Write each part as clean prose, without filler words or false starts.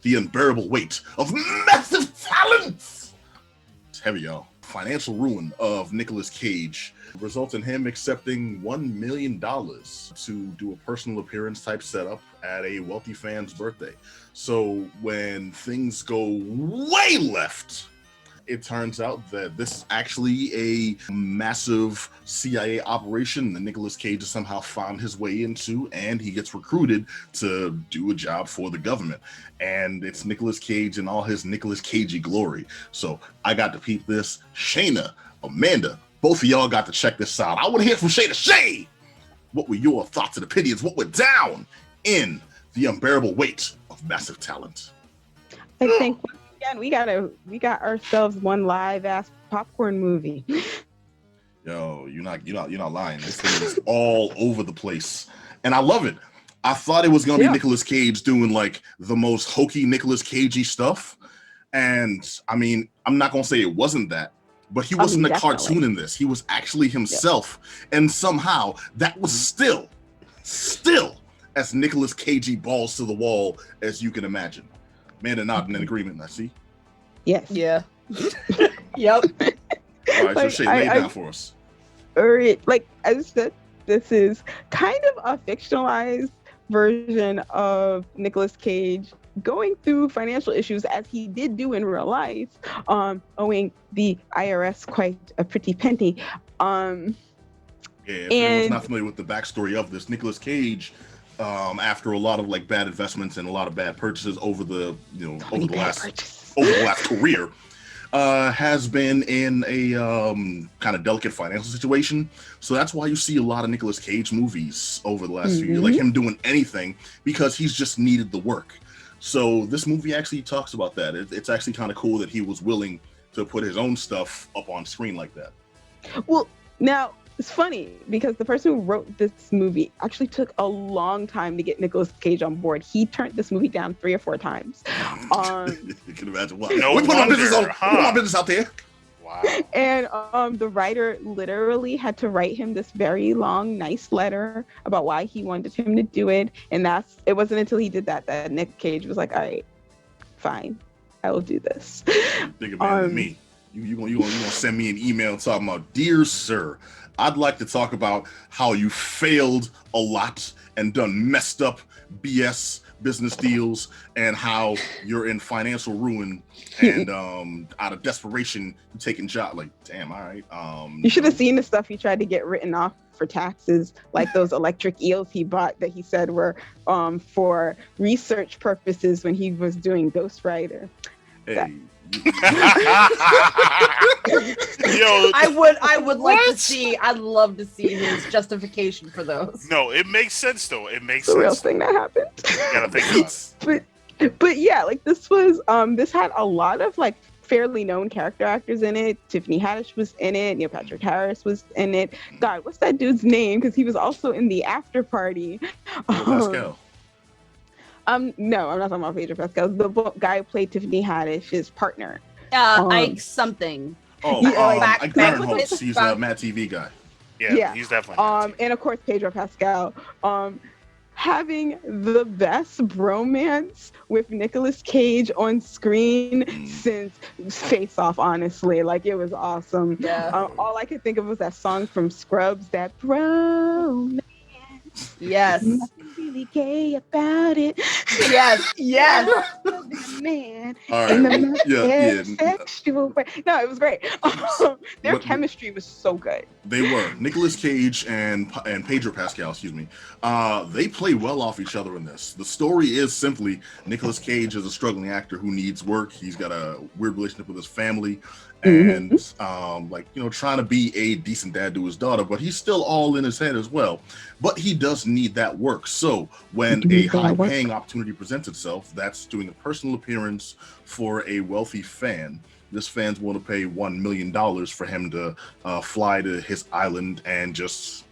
The unbearable weight of massive talent. It's heavy, y'all. Financial ruin of Nicolas Cage results in him accepting $1 million to do a personal appearance type setup at a wealthy fan's birthday. So when things go way left, it turns out that this is actually a massive CIA operation that Nicolas Cage has somehow found his way into, and he gets recruited to do a job for the government. And it's Nicolas Cage in all his Nicolas Cagey glory. So I got to peep this. Shayna, Amanda, both of y'all got to check this out. I want to hear from Shayna. Shay, what were your thoughts and opinions? What went down in The Unbearable Weight of Massive Talent? I think again, we got ourselves one live ass popcorn movie. Yo, you're not lying. This thing is all over the place, and I love it. I thought it was gonna be Nicolas Cage doing like the most hokey Nicolas Cagey stuff, and I mean, I'm not gonna say it wasn't that, but he wasn't a cartoon in this. He was actually himself, and somehow that was still as Nicolas Cagey balls to the wall as you can imagine. Man, they're not in agreement, I see. Yes. Yeah. Yep. All right, so Shay, lay it down for us. Like I said, this is kind of a fictionalized version of Nicolas Cage going through financial issues as he did do in real life, owing the IRS quite a pretty penny. If anyone's not familiar with the backstory of this, Nicolas Cage, after a lot of like bad investments and a lot of bad purchases over the last career, has been in a kind of delicate financial situation. So that's why you see a lot of Nicolas Cage movies over the last few years, like him doing anything because he's just needed the work. So this movie actually talks about that. It's actually kind of cool that he was willing to put his own stuff up on screen like that. Well, now it's funny because the person who wrote this movie actually took a long time to get Nicolas Cage on board. He turned this movie down 3 or 4 times. You can imagine why. No we put wonder, our business out there. Wow. And the writer literally had to write him this very long, nice letter about why he wanted him to do it. And it wasn't until he did that Nick Cage was like, all right, fine, I will do this. Bigger man than me. You gonna send me an email talking about, dear sir, I'd like to talk about how you failed a lot and done messed up BS business deals and how you're in financial ruin and out of desperation you're taking job. Like, damn, all right. You should have seen the stuff he tried to get written off for taxes, like those electric eels he bought that he said were for research purposes when he was doing Ghostwriter. Hey. Yo, I would like to see. I'd love to see his justification for those. No, it makes sense though. It makes the sense. real thing that happened. You gotta think about it. But yeah, like this was this had a lot of like fairly known character actors in it. Tiffany Haddish was in it. Neil Patrick Harris was in it. God, what's that dude's name? Because he was also in the After Party. Pascal. No, I'm not talking about Pedro Pascal. The guy who played Tiffany Haddish's partner. Ike something. Baron Holtz. He's a Mad TV guy. Yeah, he's definitely. And of course Pedro Pascal. Having the best bromance with Nicolas Cage on screen since Face Off, honestly. Like, it was awesome. Yeah. All I could think of was that song from Scrubs, that bromance. Yes. Nothing really gay about it. Yes. Man. All right. In the sexual way. No, it was great. Their chemistry was so good. They were. Nicolas Cage and Pedro Pascal, they play well off each other in this. The story is simply Nicolas Cage is a struggling actor who needs work. He's got a weird relationship with his family. And trying to be a decent dad to his daughter, but he's still all in his head as well. But he does need that work. So when a high-paying opportunity presents itself, that's doing a personal appearance for a wealthy fan. This fan's willing to pay $1 million for him to fly to his island and just,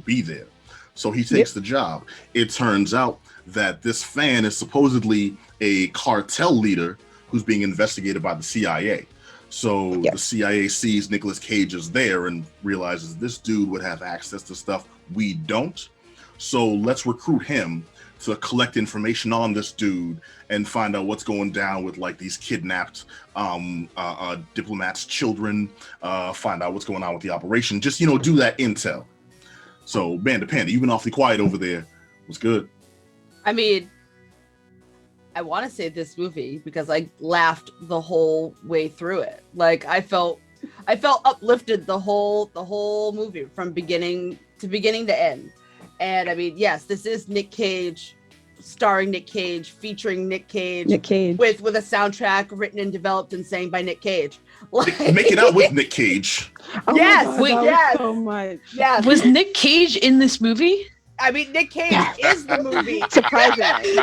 be there. So he takes the job. It turns out that this fan is supposedly a cartel leader who's being investigated by the CIA. So the CIA sees Nicolas Cage is there and realizes this dude would have access to stuff we don't. So let's recruit him to collect information on this dude and find out what's going down with like these kidnapped diplomats' children, find out what's going on with the operation. Just, do that intel. So, Panda, you've been awfully quiet over there. What's good? I mean, I want to say this movie because I laughed the whole way through it. Like I felt uplifted the whole movie from beginning to end. And I mean, yes, this is Nick Cage, starring Nick Cage, featuring Nick Cage with a soundtrack written and developed and sang by Nick Cage. Like, making out with Nick Cage. Yes, so much. Yes. Was Nick Cage in this movie? I mean, Nick Cage is the movie. Surprisingly.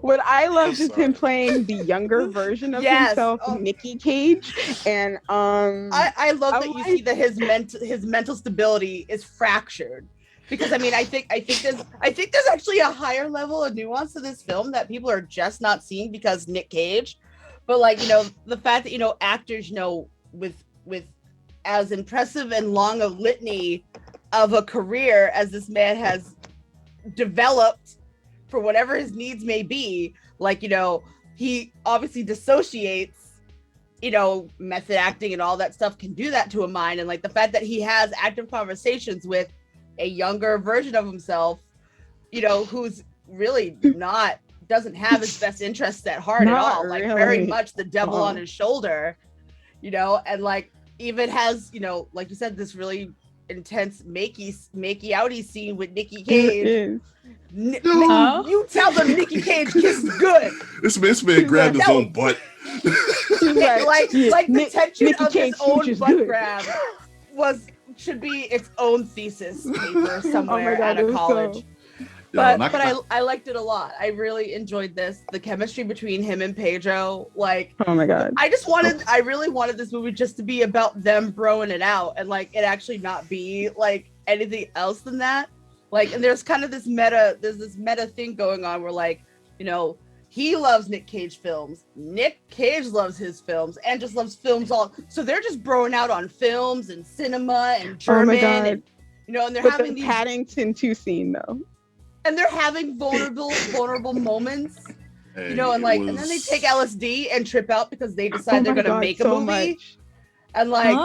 What I loved is him playing the younger version of himself, Nicky Cage. And I love that you see that his mental stability is fractured. Because I mean, I think there's actually a higher level of nuance to this film that people are just not seeing because Nick Cage. But like, the fact that actors, with as impressive and long a litany of a career as this man has developed for whatever his needs may be, like, he obviously dissociates, method acting and all that stuff can do that to a mind. And like the fact that he has active conversations with a younger version of himself, who's really doesn't have his best interests at heart at all. Like very much the devil on his shoulder, and like even has, like you said, this really intense makey outy scene with Nicky Cage. You tell them Nicky Cage kisses good. This man grabbed his own butt. like the tension of his own butt grab should be its own thesis paper somewhere out of college. But I liked it a lot. I really enjoyed this. The chemistry between him and Pedro, like, oh my god. I really wanted this movie just to be about them broing it out and like it actually not be like anything else than that. Like, and there's kind of this meta thing going on where like, he loves Nick Cage films. Nick Cage loves his films and just loves films all. So they're just broing out on films and cinema and German. Oh my god. And, and they're having the Paddington 2 scene though. And they're having vulnerable moments, and like, and then they take LSD and trip out because they decide they're gonna make a movie, and like,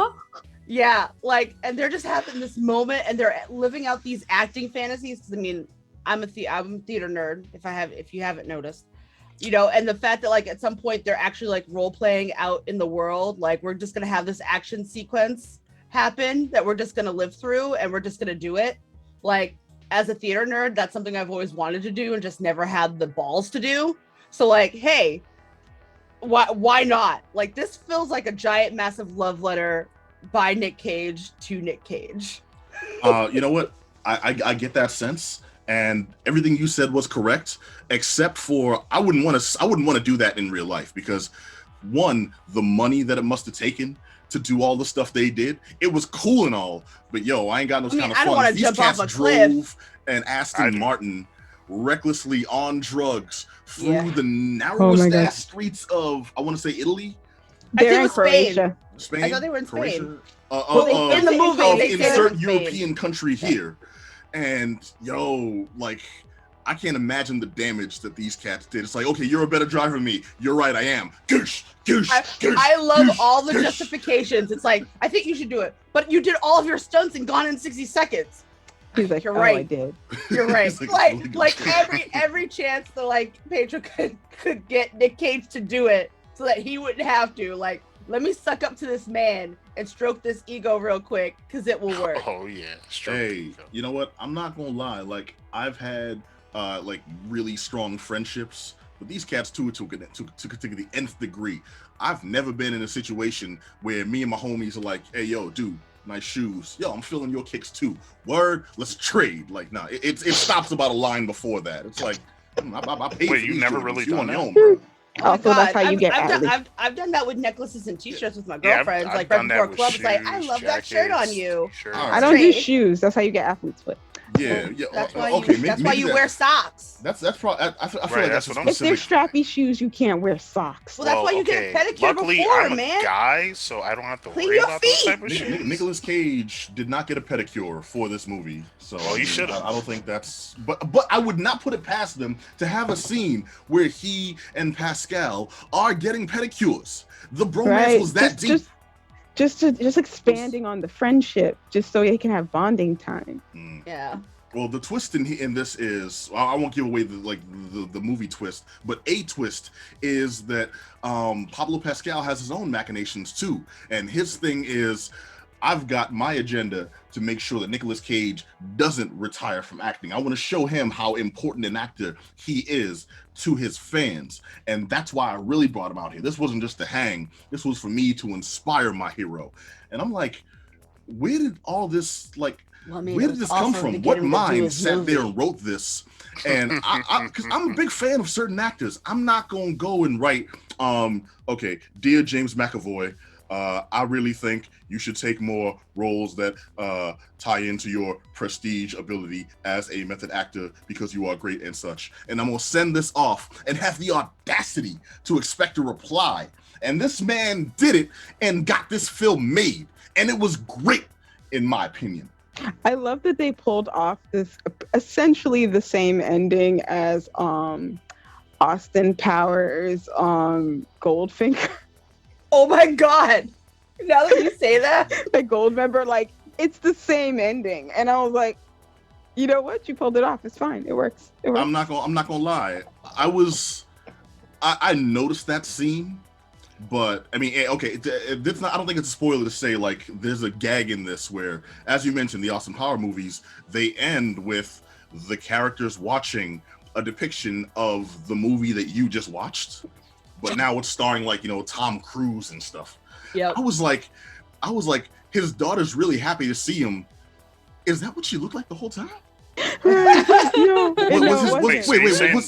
like, and they're just having this moment, and they're living out these acting fantasies. Because I mean, I'm a theater nerd. If you haven't noticed, and the fact that like at some point they're actually like role playing out in the world, like we're just gonna have this action sequence happen that we're just gonna live through, and we're just gonna do it, like. As a theater nerd, that's something I've always wanted to do and just never had the balls to do. So like, hey, why not? Like this feels like a giant, massive love letter by Nick Cage to Nick Cage. You know what? I get that sense, and everything you said was correct, except for I wouldn't want to do that in real life because one, the money that it must have taken to do all the stuff they did, it was cool and all, but I ain't got no kind of fun. I don't want to jump off a cliff. And Aston Martin recklessly on drugs through the narrowest ass streets of, I want to say Italy. They're in Croatia. Spain. I thought they were in Spain. In the movie, they insert European country here, and like. I can't imagine the damage that these cats did. It's like, okay, you're a better driver than me. You're right, I am. Goosh, goosh, goosh. I love goosh, all the goosh. Justifications. It's like, I think you should do it. But you did all of your stunts and Gone in 60 Seconds. He's like, you're right. I did. You're right. like every chance that like Pedro could get Nick Cage to do it so that he wouldn't have to. Like, let me suck up to this man and stroke this ego real quick because it will work. Oh yeah. Hey, you know what? I'm not gonna lie. Like, I've had like really strong friendships but these cats to the nth degree. I've never been in a situation where me and my homies are like, hey yo dude, nice shoes, yo I'm feeling your kicks too, word, let's trade. Like nah, it stops about a line before that. It's like I paid. Wait, you never really done that? Own, bro. Oh, so that's how you get I've done that with necklaces and t-shirts with my girlfriends. I've like right before club, it's like, I love that shirt on you. I don't do shoes. That's how you get athlete's foot. Yeah. That's why okay, that's why you wear socks. That's probably. I feel Right, like that's that's what I'm If they're strappy shoes, you can't wear socks. Well, that's why you get a pedicure luckily, before, I'm man. a guy, so I don't have to Clean worry your about those feet. type of shoes. Nicolas Cage did not get a pedicure for this movie, so Well, he should've. I don't think that's. But I would not put it past them to have a scene where he and Pascal are getting pedicures. The bromance was that deep. Just expanding on the friendship, just so they can have bonding time. Yeah. Well, the twist in this is I won't give away the movie twist, but a twist is that Pablo Pascal has his own machinations too, and his thing is, I've got my agenda to make sure that Nicolas Cage doesn't retire from acting. I want to show him how important an actor he is to his fans, and that's why I really brought him out here. This wasn't just to hang. This was for me to inspire my hero. And I'm like, where did all this where did this come from? What mind sat there and wrote this? And because I'm a big fan of certain actors, I'm not gonna go and write, okay, dear James McAvoy, I really think you should take more roles that tie into your prestige ability as a method actor because you are great and such. And I'm gonna send this off and have the audacity to expect a reply. And this man did it and got this film made, and it was great, in my opinion. I love that they pulled off this essentially the same ending as Austin Powers Goldfinger. Oh my god! Now that you say that, the Goldmember, like, it's the same ending, and I was like, you know what? You pulled it off. It's fine. It works. I'm not gonna lie. I noticed that scene, but I mean, okay, it's not. I don't think it's a spoiler to say like there's a gag in this where, as you mentioned, the Austin Power movies, they end with the characters watching a depiction of the movie that you just watched, but now it's starring Tom Cruise and stuff. Yeah. I was like, his daughter's really happy to see him. Is that what she looked like the whole time? Wait,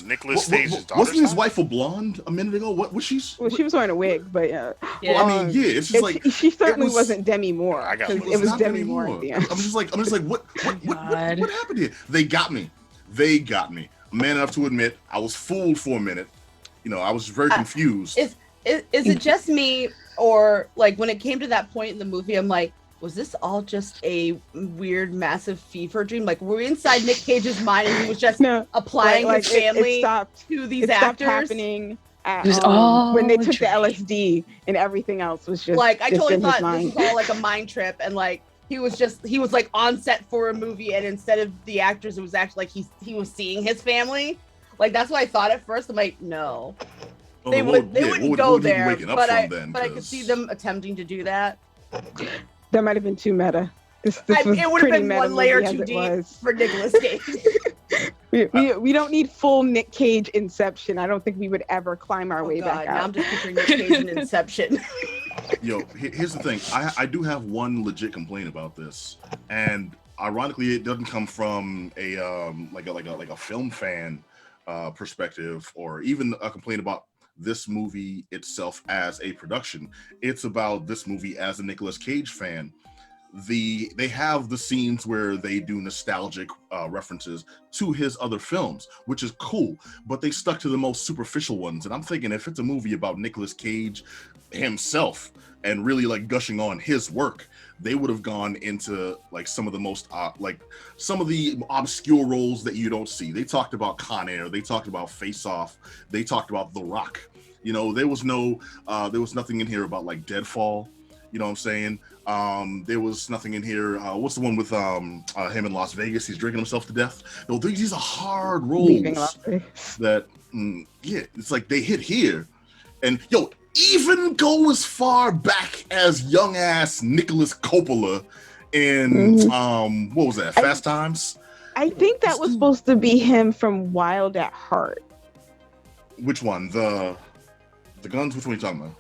Nicolas Cage's daughter? Wasn't his wife a blonde a minute ago? What was she? Well, she was wearing a wig, but yeah. Well, I mean, yeah, it's just like she certainly wasn't Demi Moore. It was Demi Moore. I'm just like, what happened here? They got me. I'm man enough to admit I was fooled for a minute. I was very confused. Is it just me, or like when it came to that point in the movie, I'm like, was this all just a weird, massive fever dream? Like, we're inside Nick Cage's mind, and he was just applying his family to these actors. Stopped happening when they took the LSD, and everything else was just like I totally thought this was all like a mind trip, and like he was like on set for a movie, and instead of the actors, it was actually like he was seeing his family. Like that's what I thought at first. I'm like, no. They wouldn't go there, but I could see them attempting to do that. That might have been too meta. This it would have been one layer too deep for Nicolas Cage. we don't need full Nick Cage Inception. I don't think we would ever climb our way back out. Now I'm just picturing Nick Cage in Inception. Yo, here's the thing. I do have one legit complaint about this, and ironically, it doesn't come from a like a film fan perspective, or even a complaint about this movie itself as a production. It's about this movie as a Nicolas Cage fan. They have the scenes where they do nostalgic references to his other films, which is cool, but they stuck to the most superficial ones. And I'm thinking, if it's a movie about Nicolas Cage himself and really like gushing on his work, they would have gone into like some of the most some of the obscure roles that you don't see. They talked about Con Air, they talked about Face Off, they talked about The Rock. There was nothing in here about like Deadfall. You know what I'm saying? There was nothing in here. What's the one with him in Las Vegas? He's drinking himself to death. No, these are hard roles that, it's like they hit here. And even go as far back as young ass Nicholas Coppola in what was that? Fast Times? I think that was supposed to be him from Wild at Heart. Which one? The Guns? Which one are you talking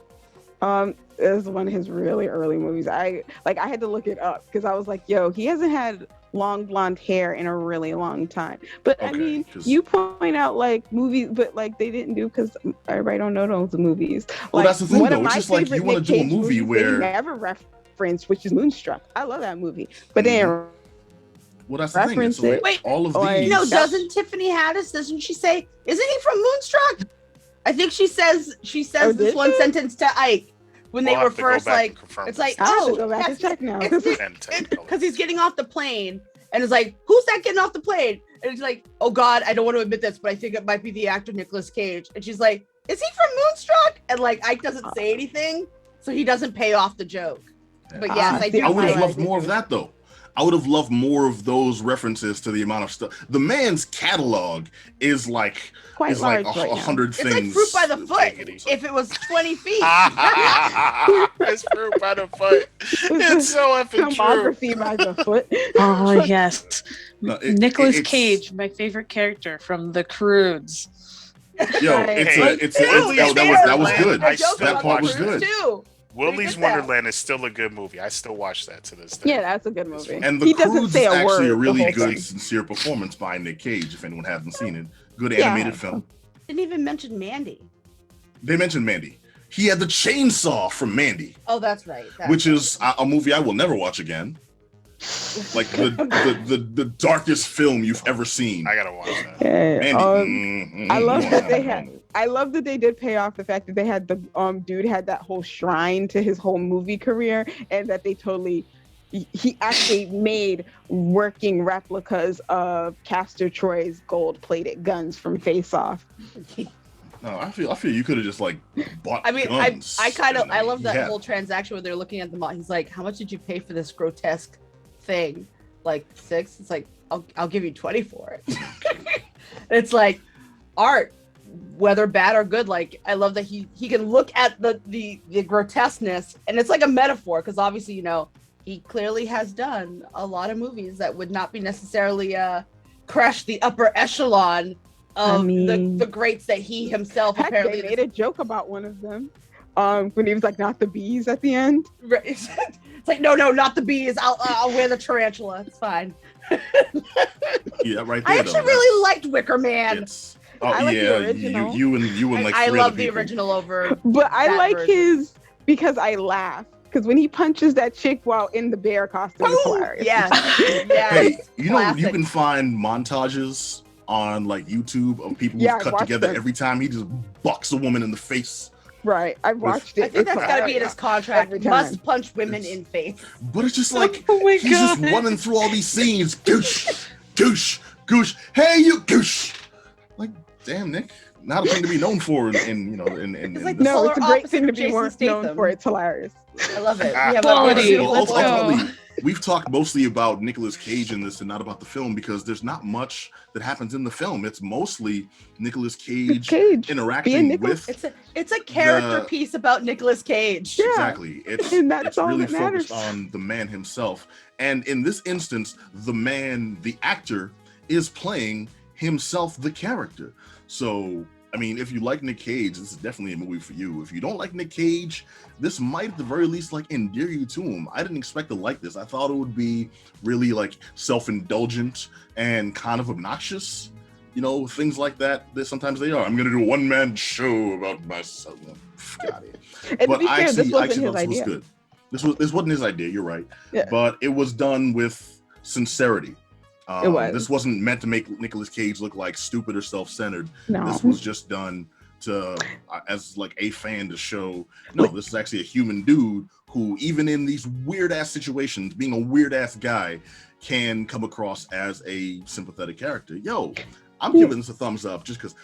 about? It was one of his really early movies. I had to look it up because I was like, yo, he hasn't had long blonde hair in a really long time. But okay, I mean, you point out like movies, but like they didn't do because everybody don't know those movies. Well, that's the thing though. It's just like you want to do a movie where they never reference, which is Moonstruck. I love that movie, but they didn't Well, that's the thing. It's reference like it. all of Like, these. No, doesn't Tiffany Haddish? Doesn't she say? Isn't he from Moonstruck? I think she says Oh, this did one she? sentence to Ike when they We'll were have to go first back like. and confirm It's this. like, I have to oh, go back and that's check now. because he's getting off the plane and it's like, who's that getting off the plane? And it's like, oh God, I don't want to admit this, but I think it might be the actor Nicolas Cage. And she's like, is he from Moonstruck? And like Ike doesn't say anything, so he doesn't pay off the joke. But yes, I do. I would have highlight loved more of that though. I would have loved more of those references to the amount of stuff. The man's catalog is like Quite large right now. 100 It's things. like fruit by the foot. Giggity. If it was 20 feet. It's fruit by the foot. It's so effing true. Filmography by the foot. Oh yes, No, Nicolas it's- Cage, my favorite character from The Croods. Yo, Right. that was good. I still That part was watch good. Too. Willy's did that. Wonderland is still a good movie. I still watch that to this day. Yeah, that's a good movie. And The He doesn't Croods say is a actually a word really the whole good, time. sincere performance by Nick Cage. If anyone hasn't seen it, good Yeah. animated film. Didn't even mention Mandy. They mentioned Mandy. He had the chainsaw from Mandy, Oh, that's right. which is a movie I will never watch again. Like the darkest film you've ever seen. I gotta watch that. Yeah, Mandy. I love you that wanna they have a had. moment. I love that they did pay off the fact that they had the dude had that whole shrine to his whole movie career, and that they totally. He actually made working replicas of Castor Troy's gold-plated guns from Face Off. No, I feel you could have just like bought. I mean, guns. I love that Yeah. whole transaction where they're looking at the model. He's like, how much did you pay for this grotesque thing? Like 6? It's like, I'll give you 20 for it. It's like art, whether bad or good. Like, I love that he can look at the grotesqueness, and it's like a metaphor, because obviously, he clearly has done a lot of movies that would not be necessarily crush the upper echelon of the greats that he himself Heck, apparently they made a joke about one of them. When he was like, "Not the bees" at the end. It's like, no, not the bees. I'll wear the tarantula. It's fine. Yeah, right there. I actually really liked Wicker Man. It's, I like the yeah, original. you and like I three love other the people. original over. But I that like version. his because I laugh. Because when he punches that chick while in the bear costume, it's Boom! hilarious. Yeah. Hey, you Classic. can find montages on like YouTube of people Yeah, who've I've cut watched together them. every time he just bucks a woman in the face. Right. I've watched I it. think It's that's got to be in his hilarious. contract. Every time. Must punch women It's- in face. But it's just like Oh my he's just God. running through all these scenes. Goosh, goosh, goosh. Hey, you goosh. Like, damn, Nick. Not a thing to be known for in It's like this. No, it's a great Polar thing to opposite be of more Jason known Statham. for. It's hilarious. I love it. We Ah. have Quality. a Let's go. Ultimately, we've talked mostly about Nicolas Cage in this and not about the film because there's not much that happens in the film. It's mostly Nicolas Cage Cage. interacting Being Nicolas- with It's a character The- piece about Nicolas Cage. Yeah. exactly. It's And that's it's all really that matters. focused on the man himself. And in this instance, the actor is playing himself, the character. So I mean, if you like Nick Cage, this is definitely a movie for you. If you don't like Nick Cage, this might at the very least like endear you to him. I didn't expect to like this. I thought it would be really like self-indulgent and kind of obnoxious. Things like that sometimes they are. I'm gonna do a one-man show about myself. Got it. And But to be I fair, actually, this I wasn't actually his thought this was idea. good. This wasn't his idea. You're right. Yeah. But it was done with sincerity. It was. This wasn't meant to make Nicolas Cage look like stupid or self-centered. No. This was just done to as like a fan to show no, this is actually a human dude who, even in these weird ass situations, being a weird ass guy, can come across as a sympathetic character. Yo, I'm giving this a thumbs up just because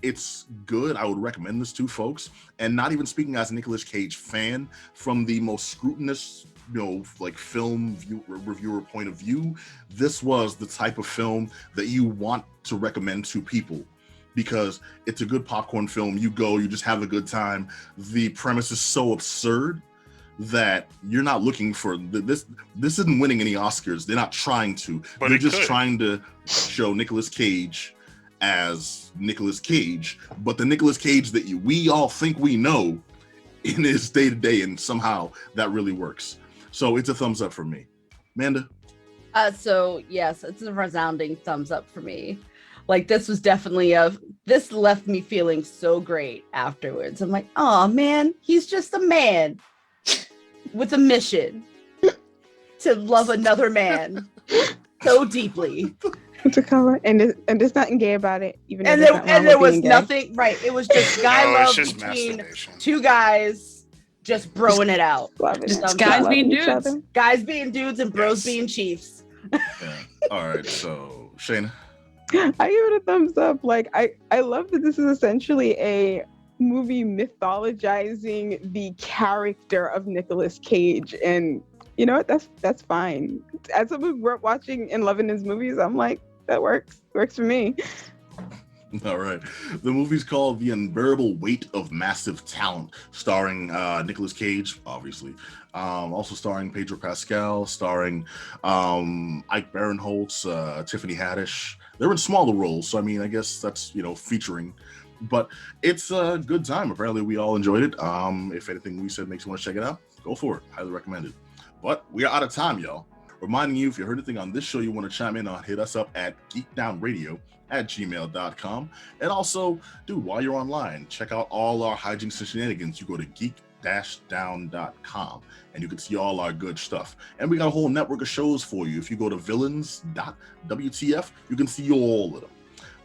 it's good. I would recommend this to folks, and not even speaking as a Nicolas Cage fan, from the most scrutinous like film reviewer point of view, this was the type of film that you want to recommend to people because it's a good popcorn film. You just have a good time. The premise is so absurd that you're not looking for this isn't winning any Oscars. They're not trying to. But They're it just could. trying to show Nicolas Cage as Nicolas Cage, but the Nicolas Cage that we all think we know in his day-to-day, and somehow that really works. So it's a thumbs up for me. Amanda? So yes, it's a resounding thumbs up for me. Like, this was definitely this left me feeling so great afterwards. I'm like, oh man, he's just a man with a mission to love another man. so deeply. To cover and there's nothing gay about it, even And though there was nothing right. It was just guy No, love it's just between masturbation. two guys just broing it out. loving Just it. guys Loving being each dudes. other. Guys being dudes and bros Yes. being chiefs. Yeah. All right. So Shayna. I give it a thumbs up. Like I love that this is essentially a movie mythologizing the character of Nicolas Cage, and you know what? That's fine. As someone who grew up watching and loving his movies, I'm like, that works for me. All right. The movie's called The Unbearable Weight of Massive Talent, starring Nicolas Cage, obviously. Also starring Pedro Pascal, starring Ike Barinholtz, Tiffany Haddish. They're in smaller roles, so I mean, I guess that's, featuring. But it's a good time. Apparently, we all enjoyed it. If anything we said makes you want to check it out, go for it. Highly recommended. But we are out of time, y'all. Reminding you, if you heard anything on this show you want to chime in on, hit us up at geekdownradio@gmail.com. And also, dude, while you're online, check out all our hijinks and shenanigans. You go to geek-down.com and you can see all our good stuff. And we got a whole network of shows for you. If you go to villains.wtf, you can see all of them.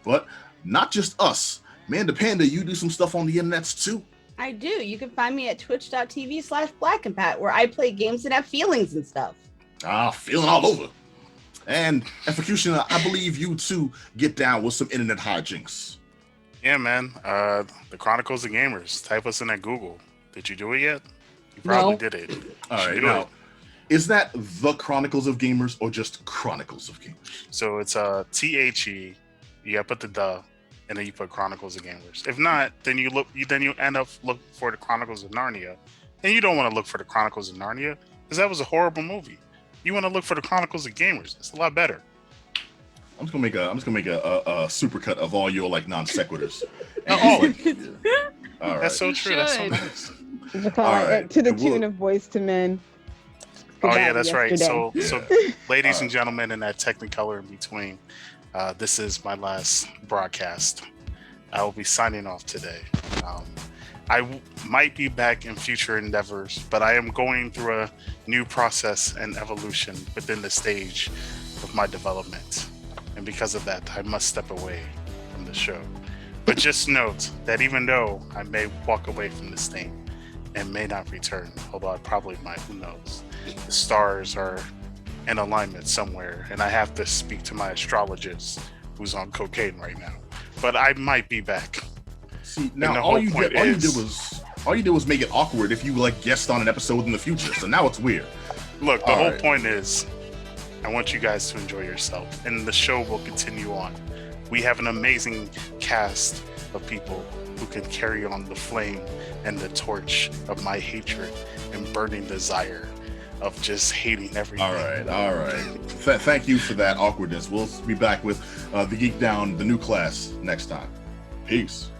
But not just us. Manda Panda, you do some stuff on the internets too. I do. You can find me at twitch.tv/blackandpat, where I play games and have feelings and stuff. Feeling all over. And Executioner, I believe you too get down with some internet hijinks. Yeah, man. The Chronicles of Gamers. Type us in at Google. Did you do it yet? You probably No. did it. All right, Do now, it. is that The Chronicles of Gamers or just Chronicles of Gamers? So it's THE. You gotta put the "the," and then you put Chronicles of Gamers. If not, then you end up looking for the Chronicles of Narnia, and you don't want to look for the Chronicles of Narnia because that was a horrible movie. You want to look for the Chronicles of Gamers. It's a lot better. I'm just gonna make a supercut of all your like non sequiturs. Oh. All right. That's so true. That's so should. nice. All right. To the And we'll- tune of Boys to Men. Oh yeah, Goodbye that's right. yesterday. So ladies and gentlemen, in that technicolor in between, this is my last broadcast. I will be signing off today. Might be back in future endeavors, but I am going through a new process and evolution within the stage of my development. And because of that, I must step away from the show. But just note that even though I may walk away from this thing and may not return, although I probably might, who knows, the stars are in alignment somewhere, and I have to speak to my astrologist who's on cocaine right now. But I might be back. See, the now whole all you point did was make it awkward if you like guest on an episode in the future. So now it's weird. Look, the All whole right. point is I want you guys to enjoy yourself, and the show will continue on. We have an amazing cast of people who can carry on the flame and the torch of my hatred and burning desire of just hating everything. All right. Thank you for that awkwardness. We'll be back with the Geek Down, the new class next time. Peace.